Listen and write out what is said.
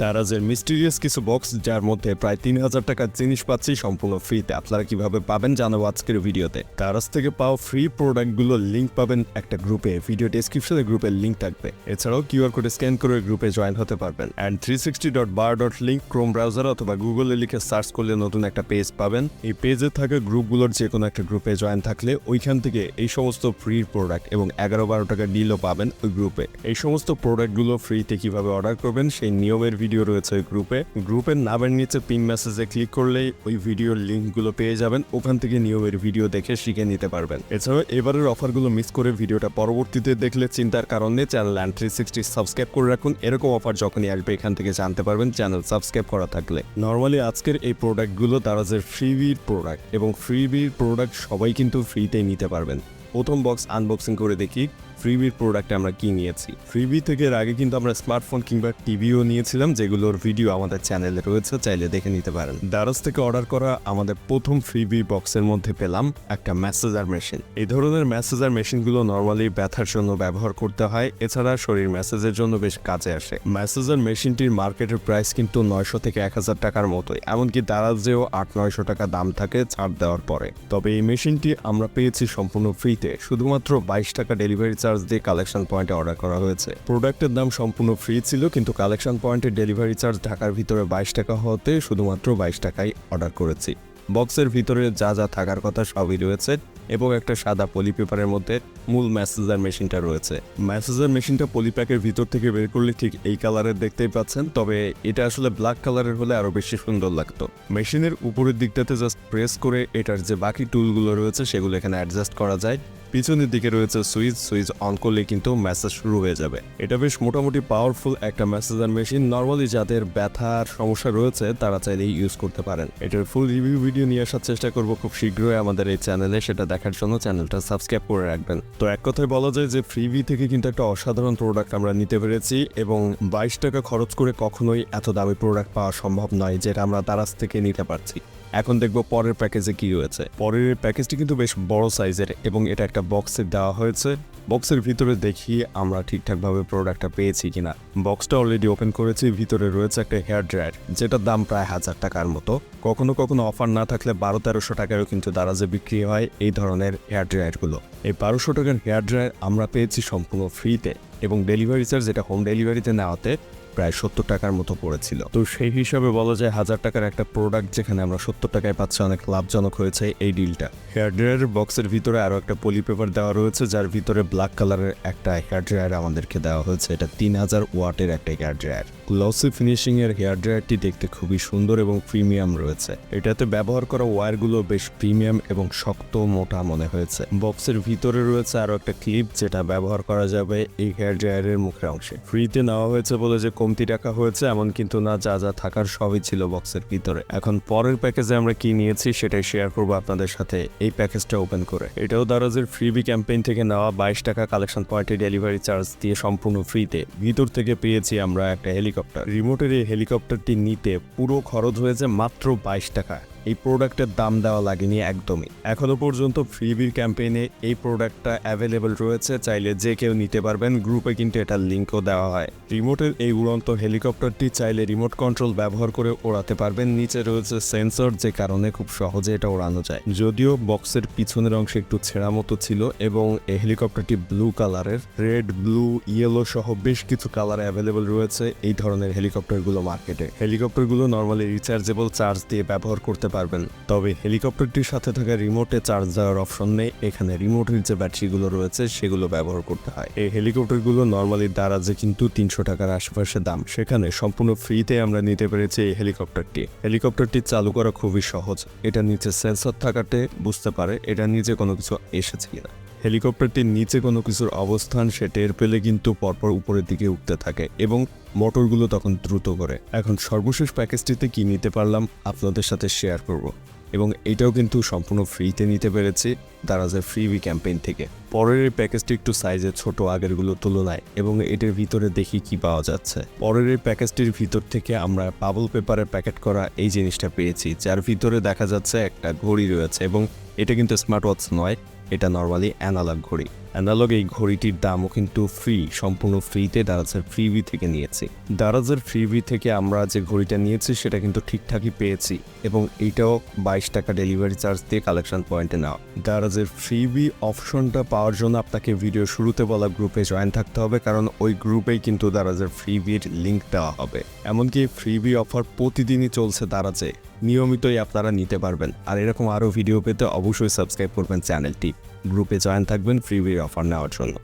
দারাজের mysterious কিছু box যার মধ্যে প্রায় 3000 টাকার জিনিস পাচ্ছি সম্পূর্ণ ফ্রিতে। আপনারা কিভাবে পাবেন জানাবো আজকের ভিডিওতে। দারাজ থেকে পাওয়া ফ্রি প্রোডাক্টগুলোর লিঙ্ক পাবেন একটা গ্রুপে, ভিডিও ডেসক্রিপশনে গ্রুপের লিঙ্ক থাকবে। এছাড়াও কিউআর কোড স্ক্যান করে গ্রুপে জয়েন হতে পারবেন। অ্যান্ড 360.bar.link ক্রোম ব্রাউজার অথবা গুগলে লিখে সার্চ করলে নতুন একটা পেজ পাবেন। এই পেজে থাকা গ্রুপগুলোর যে কোনো একটা গ্রুপে জয়েন থাকলে ওইখান থেকে এই সমস্ত ফ্রি প্রোডাক্ট এবং 11-12 টাকা ডিলও পাবেন ওই গ্রুপে। এই সমস্ত প্রোডাক্টগুলো ফ্রিতে কিভাবে অর্ডার করবেন সেই নিয়মের ভিডিও রয়েছে ওই গ্রুপের নামের নিচে পিন মেসেজে ক্লিক করলেই ওই ভিডিওর লিঙ্কগুলো পেয়ে যাবেন। ওখান থেকে নিয়মের ভিডিও দেখে শিখে নিতে পারবেন। এছাড়াও এবারের অফারগুলো মিস করে ভিডিওটা পরবর্তীতে দেখলে চিন্তার কারণ নেই, চ্যানেল অ্যান্ড 360 সাবস্ক্রাইব করে রাখুন। এরকম অফার যখনই আসবে এখান থেকে জানতে পারবেন চ্যানেল সাবস্ক্রাইব করা থাকলে। নর্মালি আজকের এই প্রোডাক্টগুলো দারাজের ফ্রিবির প্রোডাক্ট এবং ফ্রিবির প্রোডাক্ট সবাই কিন্তু ফ্রিতেই নিতে পারবেন। প্রথম বক্স আনবক্সিং করে দেখি ফ্রিবির প্রোডাক্টে আমরা কি নিয়েছি। ফ্রিবি থেকে এর আগে কিন্তু আমরা স্মার্টফোন কিংবা টিভিও নিয়েছিলাম, যেগুলোর ভিডিও আমাদের চ্যানেলে রয়েছে, চাইলে দেখে নিতে পারেন। দারাজ থেকে অর্ডার করা আমাদের প্রথম ফ্রিবি বক্সের মধ্যে পেলাম একটা মেসেজার মেশিন। এই ধরনের মেসেজার মেশিনগুলো নর্মালি ব্যথার জন্য ব্যবহার করতে হয়, এছাড়া শরীর মেসেজের জন্য বেশ কাজে আসে। মেসেজার মেশিনটির মার্কেটের প্রাইস কিন্তু 900 থেকে 1000 টাকার মতোই, এমনকি দারাজেও 800-900 টাকা দাম থাকে ছাড় দেওয়ার পরে। তবে এই মেশিনটি আমরা পেয়েছি সম্পূর্ণ ফ্রিতে, শুধুমাত্র 22 টাকা ডেলিভারি চার্জ দিয়ে কালেকশন পয়েন্টে অর্ডার করা হয়েছে। প্রোডাক্টের দাম সম্পূর্ণ ফ্রি ছিল, কিন্তু কালেকশন পয়েন্টের ডেলিভারি চার্জ ঢাকার ভিতরে 22 টাকা হতে শুধুমাত্র 22 টাকায় অর্ডার করেছি। বক্সের ভিতরে যা যা থাকার কথা সবই রয়েছে এবং একটা সাদা পলি পেপারের মধ্যে মূল মেসেজার মেশিনটা রয়েছে। মেসেজার মেশিনটা পলিপ্যাকের ভিতর থেকে বের করলে ঠিক এই কালারের দেখতেই পাচ্ছেন, তবে এটা আসলে ব্ল্যাক কালারের হলে আরো বেশি সুন্দর লাগতো। মেশিনের উপরের দিকটাতে জাস্ট প্রেস করে এটার যে বাকি টুলগুলো রয়েছে সেগুলো এখানে অ্যাডজাস্ট করা যায়। পিছনের দিকে রয়েছে সুইচ অন করলে কিন্তু মেসেজ শুরু হয়ে যাবে। এটা বেশ মোটামুটি পাওয়ারফুল একটা মেসেজার মেশিন। নর্মালি যাদের ব্যথার সমস্যা রয়েছে তারা চাইলে ইউজ করতে পারেন। এটার ফুল রিভিউ ভিডিও নিয়ে আসার চেষ্টা করব খুব শীঘ্রই আমাদের এই চ্যানেলে, সেটা দেখার জন্য চ্যানেলটা সাবস্ক্রাইব করে রাখবেন। তো এক কথায় বলা যায় যে ফ্রিবি থেকে কিন্তু একটা অসাধারণ প্রোডাক্ট আমরা নিতে পেরেছি এবং 22 টাকা খরচ করে কখনোই এত দামি প্রোডাক্ট পাওয়া সম্ভব নয় যেটা আমরা দারাজ থেকে নিতে পারছি। এখন দেখবো পরের প্যাকেজে কি রয়েছে। পরের প্যাকেজটি কিন্তু বেশ বড় সাইজের এবং এটা একটা বক্সে দেওয়া হয়েছে। বক্সের ভিতরে দেখি আমরা ঠিকঠাকভাবে প্রোডাক্টটা পেয়েছি কিনা। বক্সটা অলরেডি ওপেন করেছি। ভিতরে রয়েছে একটা হেয়ার ড্রায়ার, যেটার দাম প্রায় 1000 টাকার মতো। কখনো কখনো অফার না থাকলে 1200-1300 টাকারও কিন্তু দারাজে বিক্রি হয় এই ধরনের হেয়ার ড্রায়ারগুলো। এই 1200 টাকার হেয়ার ড্রায়ার আমরা পেয়েছি সম্পূর্ণ ফ্রিতে এবং ডেলিভারি চার্জ, যেটা হোম ডেলিভারিতে নেওয়াতে প্রায় 70 টাকার মতো পড়েছিল। তো সেই হিসাবে বলা যায় 1000 টাকার একটা প্রোডাক্ট যেখানে আমরা 70 টাকায় পাচ্ছি, অনেক লাভজনক হয়েছে এই ডিলটা। হেয়ার ড্রায়ারের বক্সের ভিতরে আরো একটা পলি পেপার দেওয়া রয়েছে, যার ভিতরে ব্ল্যাক কালারের একটা হেয়ার ড্রায়ার আমাদেরকে দেওয়া হয়েছে। এটা 3000 ওয়াটের একটা হেয়ার ড্রায়ার। গ্লসি ফিনিশিং এর হেয়ার ড্রায়ারটি দেখতে খুবই সুন্দর এবং প্রিমিয়াম রয়েছে। এটাতে ব্যবহার করা ওয়্যারগুলো বেশ প্রিমিয়াম এবং শক্ত মোটা মনে হয়েছে। বক্সের ভিতরে রয়েছে আরো একটা ক্লিপ, যেটা ব্যবহার করা যাবে এই হেয়ার ড্রায়ারের মুখের অংশে। ফ্রিতে নেওয়া হয়েছে বলে যে কমতি টাকা হয়েছে এমন কিন্তু না, যা যা থাকার সবই ছিল বক্সের ভিতরে। এখন পরের প্যাকেজে আমরা কি নিয়েছি সেটাই শেয়ার করবো আপনাদের সাথে এই প্যাকেজটা ওপেন করে। এটাও দারাজের ফ্রিবি ক্যাম্পেইন থেকে নেওয়া 22 টাকা কালেকশন পয়েন্টে ডেলিভারি চার্জ দিয়ে সম্পূর্ণ ফ্রিতে। ভিতর থেকে পেয়েছি আমরা একটা হেলিকপ্টার। রিমোটের এই হেলিকপ্টারটি নিতে পুরো খরচ হয়েছে মাত্র 22 টাকা। এই প্রোডাক্টের দাম দেওয়া লাগেনি একদমই। এখনো পর্যন্ত ফ্রিবির ক্যাম্পেইনে এই প্রোডাক্টটা অ্যাভেলেবল রয়েছে, চাইলে যে কেউ নিতে পারবেন। গ্রুপে কিন্তু এটার লিঙ্কও দেওয়া হয়। রিমোটের এই উড়ন্ত হেলিকপ্টারটি চাইলে রিমোট কন্ট্রোল ব্যবহার করে ওড়াতে পারবেন। নিচে রয়েছে সেন্সর, যে কারণে খুব সহজে এটা ওড়ানো যায়। যদিও বক্সের পিছনের অংশে একটু ছেঁড়া মতো ছিল এবং এই হেলিকপ্টারটি ব্লু কালারের। রেড, ব্লু, ইয়েলো সহ বেশ কিছু কালার অ্যাভেলেবল রয়েছে এই ধরনের হেলিকপ্টারগুলো মার্কেটে। হেলিকপ্টারগুলো নর্মালি রিচার্জেবল চার্জ দিয়ে ব্যবহার করতে পারবেন, তবে হেলিকপ্টারটির সাথে থাকা রিমোটে চার্জ দেওয়ার অপশন নেই। এখানে রিমোটের যে ব্যাটারিগুলো রয়েছে সেগুলো ব্যবহার করতে হয়। এই হেলিকপ্টারগুলো নর্মালি দারাজে কিন্তু 300 টাকার আশেপাশে দাম, সেখানে সম্পূর্ণ ফ্রিতে আমরা নিতে পেরেছি এই হেলিকপ্টারটি চালু করা খুবই সহজ। এটা নিচে সেন্সর থাকাতে বুঝতে পারে এটা নিচে কোনো কিছু এসেছে কিনা। হেলিকপ্টারটির নিচে কোনো কিছুর অবস্থান সে টের পেলে কিন্তু পরপর উপরের দিকে উঠতে থাকে এবং মোটরগুলো তখন দ্রুত করে। এখন সর্বশেষ প্যাকেজটিতে কি নিতে পারলাম আপনাদের সাথে শেয়ার করব এবং এটাও কিন্তু সম্পূর্ণ ফ্রিতে নিতে পেরেছি দারাজের ফ্রিবি ক্যাম্পেইন থেকে। পরের এই প্যাকেজটি একটু সাইজে ছোট আগেরগুলোর তুলনায় এবং এটার ভিতরে দেখি কি পাওয়া যাচ্ছে। পরের এই প্যাকেজটির ভিতর থেকে আমরা বাবল পেপারে প্যাকেট করা এই জিনিসটা পেয়েছি, যার ভিতরে দেখা যাচ্ছে একটা ঘড়ি রয়েছে এবং এটা কিন্তু স্মার্ট ওয়াচ নয়, এটা নর্মালি অ্যানালগ ঘড়ি। অ্যানালগ এই ঘড়িটির দামও কিন্তু ফ্রি, সম্পূর্ণ ফ্রিতে দারাজের ফ্রিবি থেকে নিয়েছি। দারাজের ফ্রিবি থেকে আমরা যে ঘড়িটা নিয়েছি সেটা কিন্তু ঠিকঠাকই পেয়েছি এবং এইটাও 22 টাকা ডেলিভারি চার্জ দিয়ে কালেকশন পয়েন্টে নেওয়া। দারাজের ফ্রিবি অপশনটা পাওয়ার জন্য আপনাকে ভিডিও শুরুতে বলা গ্রুপে জয়েন থাকতে হবে, কারণ ওই গ্রুপেই কিন্তু দারাজের ফ্রিবির লিঙ্ক দেওয়া হবে। এমনকি ফ্রিবি অফার প্রতিদিনই চলছে দারাজে, নিয়মিতই আপনারা নিতে পারবেন। আর এরকম আরও ভিডিও পেতে অবশ্যই সাবস্ক্রাইব করবেন চ্যানেলটি, গ্রুপে জয়েন থাকবেন ফ্রিবির অফার নেওয়ার জন্য।